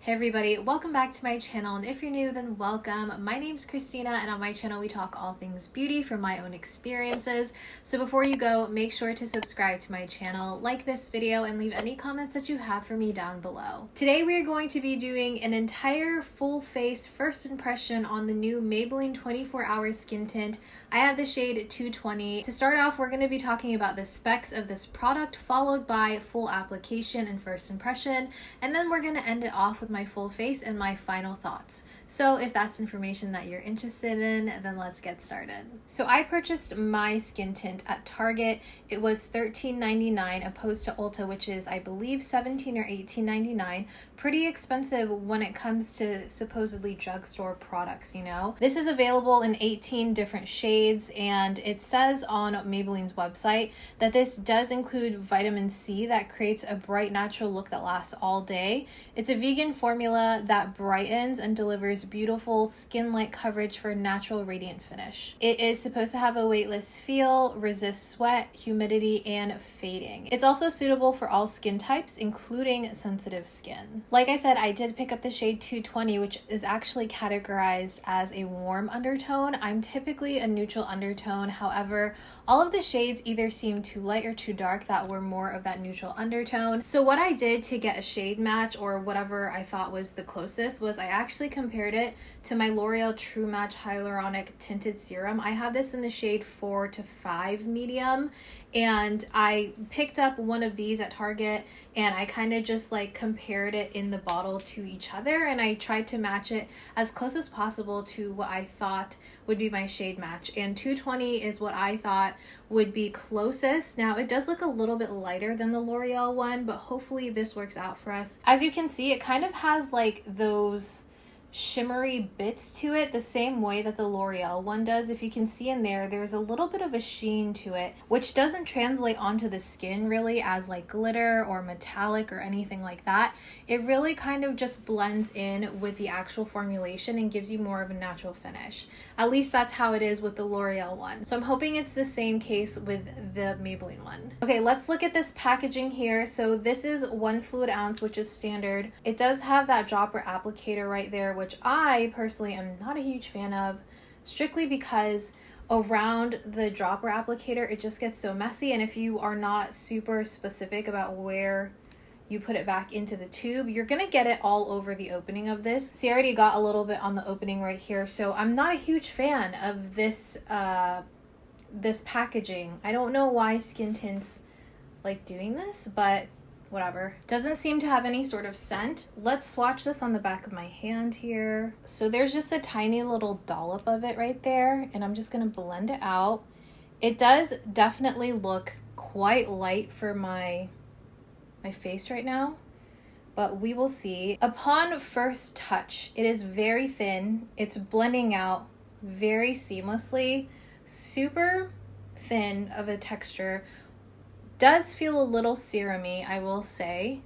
Hey everybody, welcome back to my channel, and if you're new then welcome. My name's Kristina, and on my channel we talk all things beauty from my own experiences. So before you go, make sure to subscribe to my channel, like this video, and leave any comments that you have for me down below. Today we are going to be doing an entire full face first impression on the new Maybelline 24-hour skin tint. I have the shade 220. To start off, we're going to be talking about the specs of this product, followed by full application and first impression, and then we're going to end it off with my full face and my final thoughts. So if that's information that you're interested in, then let's get started. So I purchased my skin tint at Target. It was $13.99 opposed to Ulta, which is I believe $17 or $18.99. Pretty expensive when it comes to supposedly drugstore products, you know? This is available in 18 different shades, and it says on Maybelline's website that this does include vitamin C that creates a bright natural look that lasts all day. It's a vegan formula that brightens and delivers beautiful skin-like coverage for a natural radiant finish. It is supposed to have a weightless feel, resist sweat, humidity, and fading. It's also suitable for all skin types, including sensitive skin. Like I said, I did pick up the shade 220, which is actually categorized as a warm undertone. I'm typically a neutral undertone. However, all of the shades either seem too light or too dark that were more of that neutral undertone. So what I did to get a shade match, or whatever I thought was the closest, was I actually compared it to my L'Oreal True Match Hyaluronic Tinted Serum. I have this in the shade 4 to 5 medium, and I picked up one of these at Target, and I kind of just like compared it in the bottle to each other, and I tried to match it as close as possible to what I thought would be my shade match, and 220 is what I thought would be closest. Now it does look a little bit lighter than the L'Oreal one, but hopefully this works out for us. As you can see, it kind of has like those shimmery bits to it the same way that the L'Oreal one does. If you can see in there, there's a little bit of a sheen to it, which doesn't translate onto the skin really as like glitter or metallic or anything like that. It really kind of just blends in with the actual formulation and gives you more of a natural finish. At least that's how it is with the L'Oreal one. So I'm hoping it's the same case with the Maybelline one. Okay, let's look at this packaging here. So this is 1 fluid ounce, which is standard. It does have that dropper applicator right there, which I personally am not a huge fan of, strictly because around the dropper applicator it just gets so messy, and if you are not super specific about where you put it back into the tube, you're gonna get it all over the opening of this. See, I already got a little bit on the opening right here, so I'm not a huge fan of this this packaging. I don't know why skin tints like doing this, but whatever. Doesn't seem to have any sort of scent. Let's swatch this on the back of my hand here. So there's just a tiny little dollop of it right there, and I'm just gonna blend it out. It does definitely look quite light for my face right now, but we will see. Upon first touch, it is very thin. It's blending out very seamlessly, super thin of a texture. Does feel a little serum-y, I will say.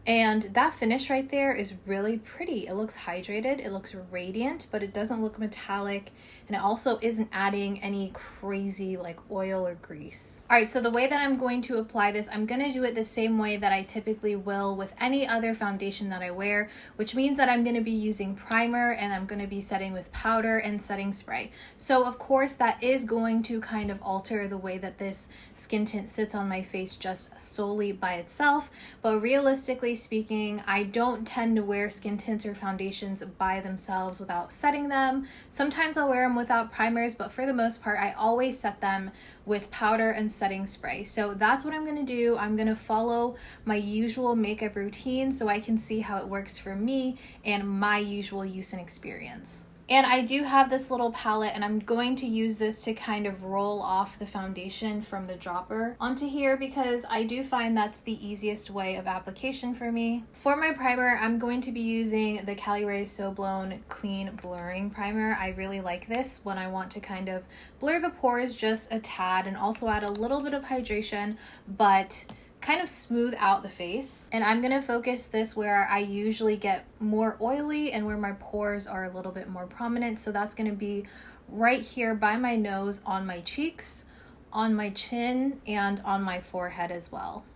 And that finish right there is really pretty. It looks hydrated, it looks radiant, but it doesn't look metallic, and it also isn't adding any crazy like oil or grease. All right, so the way that I'm going to apply this, I'm gonna do it the same way that I typically will with any other foundation that I wear, which means that I'm gonna be using primer, and I'm gonna be setting with powder and setting spray. So of course that is going to kind of alter the way that this skin tint sits on my face just solely by itself, but realistically speaking, I don't tend to wear skin tints or foundations by themselves without setting them. Sometimes I'll wear them without primers, but for the most part, I always set them with powder and setting spray. So that's what I'm gonna do. I'm gonna follow my usual makeup routine so I can see how it works for me and my usual use and experience. And I do have this little palette, and I'm going to use this to kind of roll off the foundation from the dropper onto here, because I do find that's the easiest way of application for me. For my primer, I'm going to be using the Caliray So Blown Clean Blurring Primer. I really like this when I want to kind of blur the pores just a tad and also add a little bit of hydration, but kind of smooth out the face. And I'm gonna focus this where I usually get more oily and where my pores are a little bit more prominent. So that's gonna be right here by my nose, on my cheeks, on my chin, and on my forehead as well.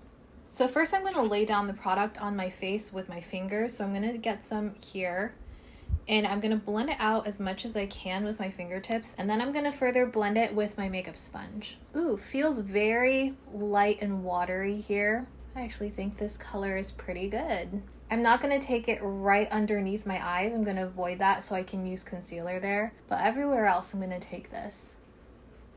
So first I'm going to lay down the product on my face with my fingers. So I'm going to get some here. And I'm going to blend it out as much as I can with my fingertips. And then I'm going to further blend it with my makeup sponge. Ooh, feels very light and watery here. I actually think this color is pretty good. I'm not going to take it right underneath my eyes. I'm going to avoid that so I can use concealer there. But everywhere else, I'm going to take this.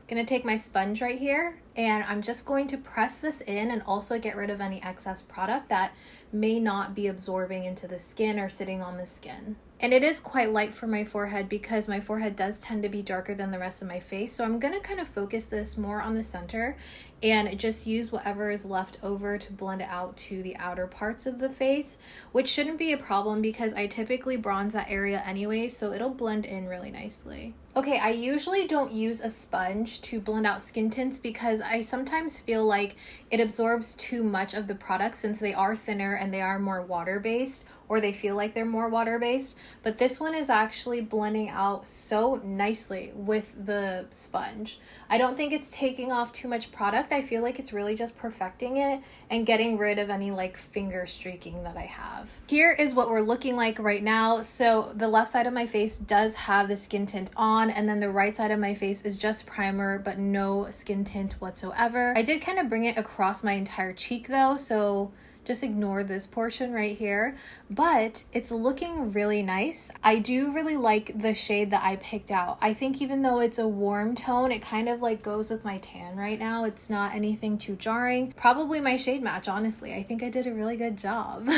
Gonna take my sponge right here, and I'm just going to press this in and also get rid of any excess product that may not be absorbing into the skin or sitting on the skin. And it is quite light for my forehead because my forehead does tend to be darker than the rest of my face. So I'm gonna kind of focus this more on the center and just use whatever is left over to blend it out to the outer parts of the face, which shouldn't be a problem because I typically bronze that area anyway, so it'll blend in really nicely. Okay, I usually don't use a sponge to blend out skin tints because I sometimes feel like it absorbs too much of the product since they are thinner and they are more water-based, or they feel like they're more water-based. But this one is actually blending out so nicely with the sponge. I don't think it's taking off too much product. I feel like it's really just perfecting it and getting rid of any like finger streaking that I have. Here is what we're looking like right now. So the left side of my face does have the skin tint on, and then the right side of my face is just primer but no skin tint whatsoever. I did kind of bring it across my entire cheek though, so just ignore this portion right here, but it's looking really nice. I do really like the shade that I picked out. I think even though it's a warm tone, it kind of like goes with my tan right now. It's not anything too jarring. Probably my shade match, honestly. I think I did a really good job.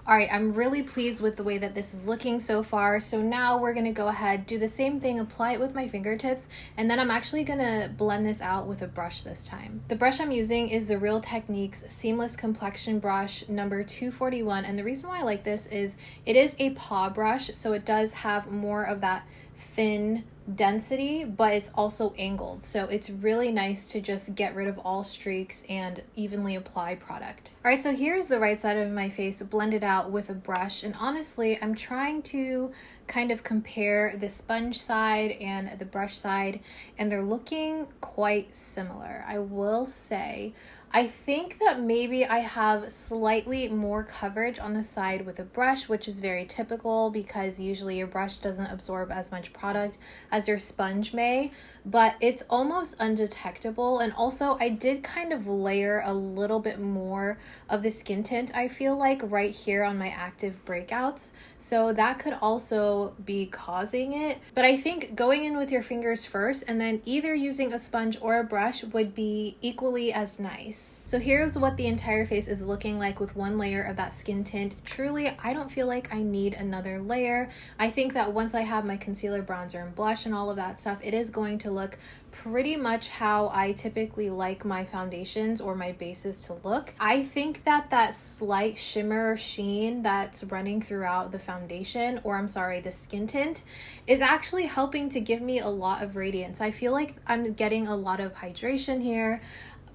All right, I'm really pleased with the way that this is looking so far. So now we're gonna go ahead, do the same thing, apply it with my fingertips, and then I'm actually gonna blend this out with a brush this time. The brush I'm using is the Real Techniques Seamless Complexion Brush number 241. And the reason why I like this is it is a paw brush, so it does have more of that thin density, but it's also angled, so it's really nice to just get rid of all streaks and evenly apply product. All right, so here's the right side of my face blended out with a brush, and honestly I'm trying to kind of compare the sponge side and the brush side, and they're looking quite similar. I will say I think that maybe I have slightly more coverage on the side with a brush, which is very typical because usually your brush doesn't absorb as much product as your sponge may, but it's almost undetectable. And also I did kind of layer a little bit more of the skin tint, I feel like, right here on my active breakouts. So that could also be causing it. But I think going in with your fingers first and then either using a sponge or a brush would be equally as nice. So here's what the entire face is looking like with one layer of that skin tint. Truly, I don't feel like I need another layer. I think that once I have my concealer, bronzer, and blush and all of that stuff, it is going to look pretty much how I typically like my foundations or my bases to look. I think that that slight shimmer sheen that's running throughout the foundation, or I'm sorry, the skin tint, is actually helping to give me a lot of radiance. I feel like I'm getting a lot of hydration here,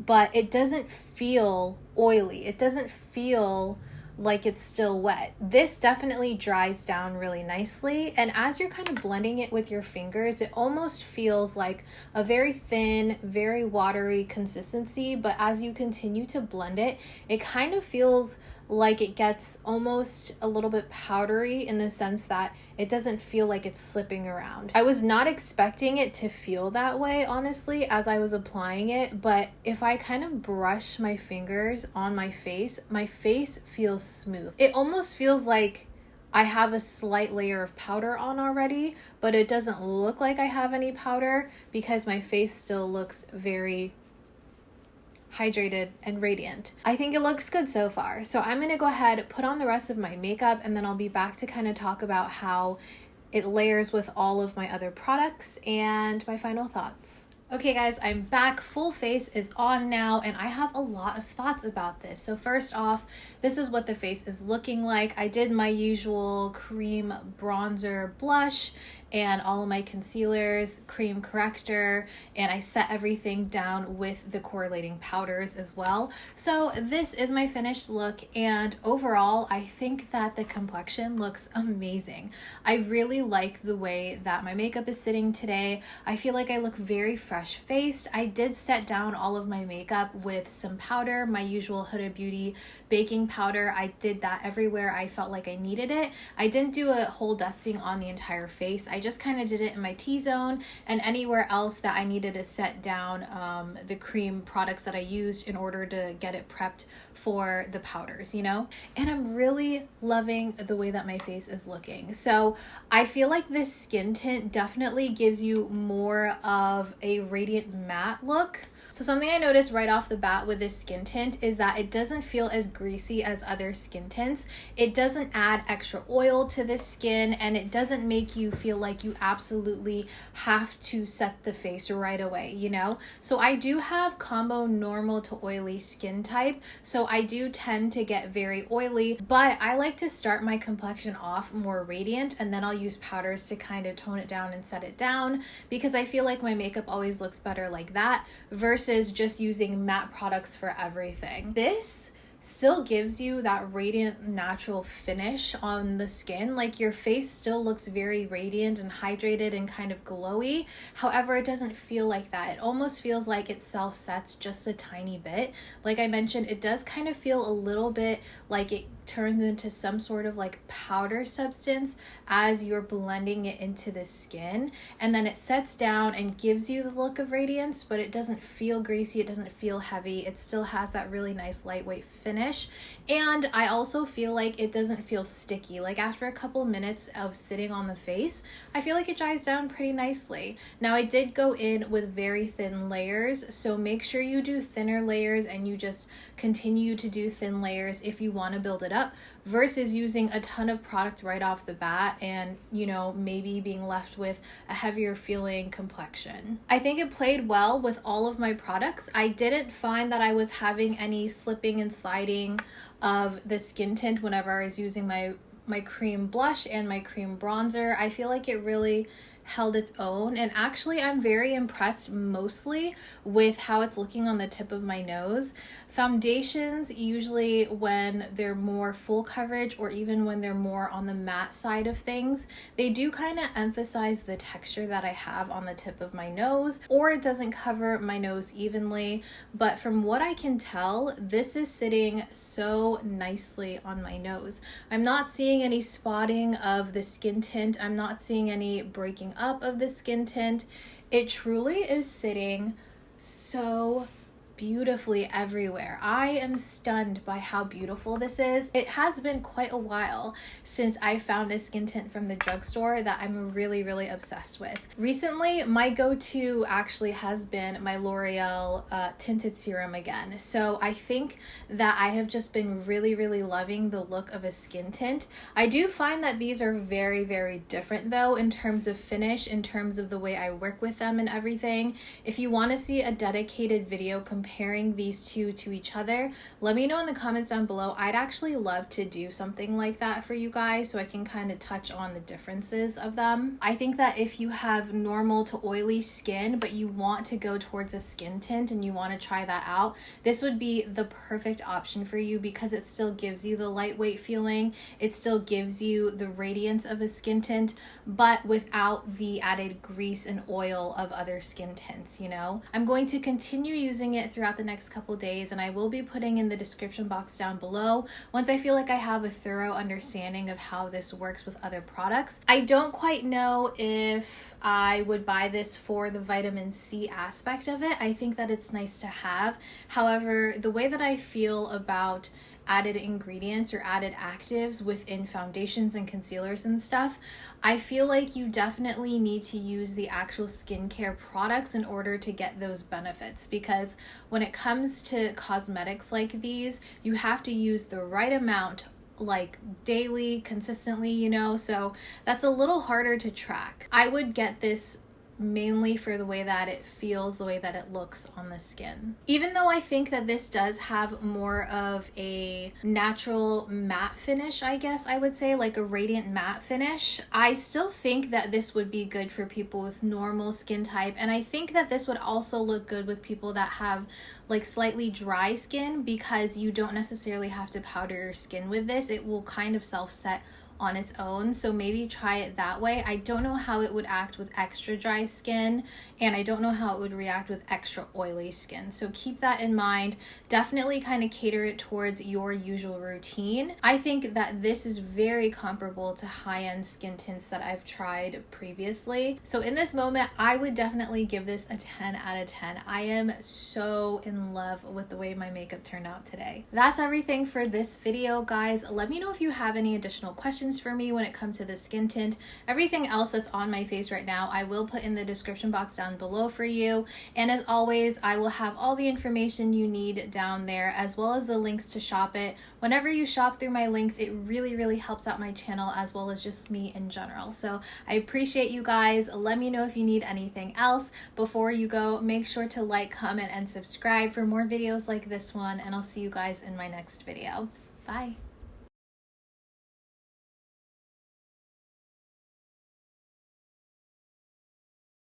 but it doesn't feel oily. It doesn't feel like it's still wet. This definitely dries down really nicely, and as you're kind of blending it with your fingers, it almost feels like a very thin, very watery consistency, but as you continue to blend it, it kind of feels like it gets almost a little bit powdery in the sense that it doesn't feel like it's slipping around. I was not expecting it to feel that way, honestly, as I was applying it, but if I kind of brush my fingers on my face feels smooth. It almost feels like I have a slight layer of powder on already, but it doesn't look like I have any powder because my face still looks very hydrated and radiant. I think it looks good so far. So I'm gonna go ahead, put on the rest of my makeup, and then I'll be back to kind of talk about how it layers with all of my other products and my final thoughts. Okay guys, I'm back. Full face is on now, and I have a lot of thoughts about this. So first off, this is what the face is looking like. I did my usual cream bronzer blush and all of my concealers, cream corrector, and I set everything down with the correlating powders as well. So this is my finished look, and overall, I think that the complexion looks amazing. I really like the way that my makeup is sitting today. I feel like I look very fresh fresh faced. I did set down all of my makeup with some powder, my usual Huda Beauty baking powder. I did that everywhere I felt like I needed it. I didn't do a whole dusting on the entire face. I just kind of did it in my T-zone and anywhere else that I needed to set down the cream products that I used in order to get it prepped for the powders, you know? And I'm really loving the way that my face is looking. So I feel like this skin tint definitely gives you more of a radiant matte look. So something I noticed right off the bat with this skin tint is that it doesn't feel as greasy as other skin tints. It doesn't add extra oil to the skin, and it doesn't make you feel like you absolutely have to set the face right away, you know? So I do have combo normal to oily skin type, so I do tend to get very oily, but I like to start my complexion off more radiant, and then I'll use powders to kind of tone it down and set it down, because I feel like my makeup always looks better like that versus just using matte products for everything. This still gives you that radiant natural finish on the skin. Like your face still looks very radiant and hydrated and kind of glowy. However, it doesn't feel like that. It almost feels like it self-sets just a tiny bit. Like I mentioned, it does kind of feel a little bit like it turns into some sort of like powder substance as you're blending it into the skin, and then it sets down and gives you the look of radiance, but it doesn't feel greasy, it doesn't feel heavy, it still has that really nice lightweight finish. And I also feel like it doesn't feel sticky. Like after a couple minutes of sitting on the face, I feel like it dries down pretty nicely. Now I did go in with very thin layers, so make sure you do thinner layers and you just continue to do thin layers if you want to build it up, versus using a ton of product right off the bat and, you know, maybe being left with a heavier feeling complexion. I think it played well with all of my products. I didn't find that I was having any slipping and sliding of the skin tint whenever I was using my cream blush and my cream bronzer. I feel like it really held its own, and actually I'm very impressed mostly with how it's looking on the tip of my nose. Foundations, usually when they're more full coverage or even when they're more on the matte side of things, they do kind of emphasize the texture that I have on the tip of my nose, or it doesn't cover my nose evenly. But from what I can tell, this is sitting so nicely on my nose. I'm not seeing any spotting of the skin tint. I'm not seeing any breaking up of the skin tint. It truly is sitting so beautifully everywhere. I am stunned by how beautiful this is. It has been quite a while since I found a skin tint from the drugstore that I'm really, really obsessed with. Recently, my go-to actually has been my L'Oreal tinted serum again. So I think that I have just been really, really loving the look of a skin tint. I do find that these are very, very different though in terms of finish, in terms of the way I work with them and everything. If you want to see a dedicated video comparing these two to each other, let me know in the comments down below. I'd actually love to do something like that for you guys so I can kind of touch on the differences of them. I think that if you have normal to oily skin but you want to go towards a skin tint and you want to try that out, this would be the perfect option for you because it still gives you the lightweight feeling, it still gives you the radiance of a skin tint, but without the added grease and oil of other skin tints, you know? I'm going to continue using it throughout the next couple days, and I will be putting in the description box down below once I feel like I have a thorough understanding of how this works with other products. I don't quite know if I would buy this for the vitamin C aspect of it. I think that it's nice to have. However, the way that I feel about added ingredients or added actives within foundations and concealers and stuff, I feel like you definitely need to use the actual skincare products in order to get those benefits, because when it comes to cosmetics like these, you have to use the right amount, like daily, consistently, you know, so that's a little harder to track. I would get this mainly for the way that it feels, the way that it looks on the skin. Even though I think that this does have more of a natural matte finish, I guess I would say, like a radiant matte finish, I still think that this would be good for people with normal skin type, and I think that this would also look good with people that have like slightly dry skin, because you don't necessarily have to powder your skin with this. It will kind of self-set on its own, so maybe try it that way. I don't know how it would act with extra dry skin, and I don't know how it would react with extra oily skin, so keep that in mind. Definitely kind of cater it towards your usual routine. I think that this is very comparable to high-end skin tints that I've tried previously, so in this moment I would definitely give this a 10 out of 10. I am so in love with the way my makeup turned out today. That's everything for this video, guys. Let me know if you have any additional questions for me when it comes to the skin tint. Everything else that's on my face right now I will put in the description box down below for you, and as always I will have all the information you need down there, as well as the links to shop it. Whenever you shop through my links, it really helps out my channel as well as just me in general. So I appreciate you guys. Let me know if you need anything else. Before you go, make sure to like, comment, and subscribe for more videos like this one, and I'll see you guys in my next video. Bye.